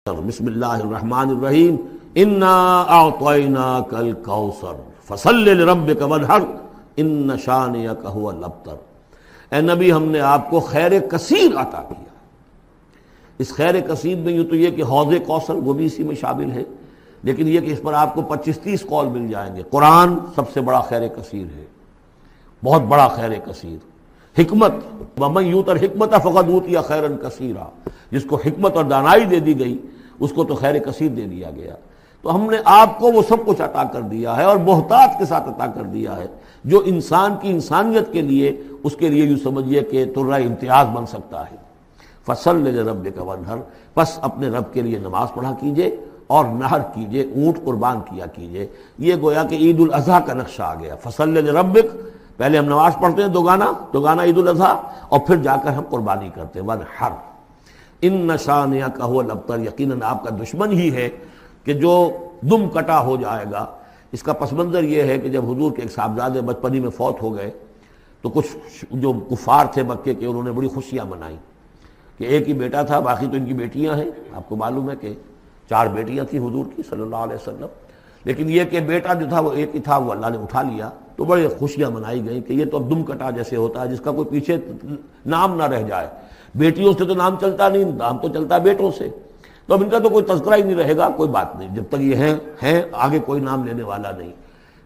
بسم اللہ الرحمن الرحیم انا اعطیناک الکوثر فصل لربک وانحر ان شانئک هو الابتر۔ اے نبی، ہم نے آپ کو خیر کثیر عطا کیا۔ اس خیر کثیر میں یوں تو یہ کہ حوض کوثر وہ بھی اسی میں شامل ہے، لیکن یہ کہ اس پر آپ کو 25-30 قول مل جائیں گے۔ قرآن سب سے بڑا خیر کثیر ہے، بہت بڑا خیر کثیر۔ حکمت، ومن یؤت الحکمت فقد اوتی خیرا کثیرا، جس کو حکمت اور دانائی دے دی گئی اس کو تو خیر کثیر دے دیا گیا۔ تو ہم نے آپ کو وہ سب کچھ عطا کر دیا ہے، اور بہتات کے ساتھ عطا کر دیا ہے، جو انسان کی انسانیت کے لیے، اس کے لیے یوں سمجھیے کہ ترہ امتیاز بن سکتا ہے۔ فصل لربک وانحر، پس اپنے رب کے لیے نماز پڑھا کیجئے اور نحر کیجئے، اونٹ قربان کیا کیجئے۔ یہ گویا کہ عید الاضحیٰ کا نقشہ آ گیا۔ فصل لربک، پہلے ہم نماز پڑھتے ہیں دوگانہ عید الاضحیٰ، اور پھر جا کر ہم قربانی کرتے ہیں وانحر ان شانئک هو الابتر، یقیناً آپ کا دشمن ہی ہے کہ جو دم کٹا ہو جائے گا۔ اس کا پس منظر یہ ہے کہ جب حضور کے ایک صاحبزادے بچپنی میں فوت ہو گئے تو کچھ جو کفار تھے مکے کے، انہوں نے بڑی خوشیاں منائیں کہ ایک ہی بیٹا تھا، باقی تو ان کی بیٹیاں ہیں۔ آپ کو معلوم ہے کہ 4 بیٹیاں تھیں حضور کی صلی اللہ علیہ وسلم، لیکن یہ کہ بیٹا جو تھا وہ ایک ہی تھا، وہ اللہ نے اٹھا لیا، تو بڑے خوشیاں منائی گئیں کہ یہ تو اب دم کٹا جیسے ہوتا ہے، جس کا کوئی پیچھے نام نہ رہ جائے۔ بیٹیوں سے تو نام چلتا نہیں، نام تو چلتا بیٹوں سے، تو اب ان کا تو کوئی تذکرہ ہی نہیں رہے گا۔ کوئی بات نہیں، جب تک یہ ہیں آگے کوئی نام لینے والا نہیں۔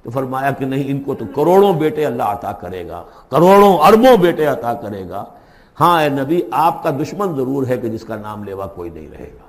تو فرمایا کہ نہیں، ان کو تو کروڑوں بیٹے اللہ عطا کرے گا، کروڑوں اربوں بیٹے عطا کرے گا۔ ہاں اے نبی، آپ کا دشمن ضرور ہے کہ جس کا نام لیوا کوئی نہیں رہے گا۔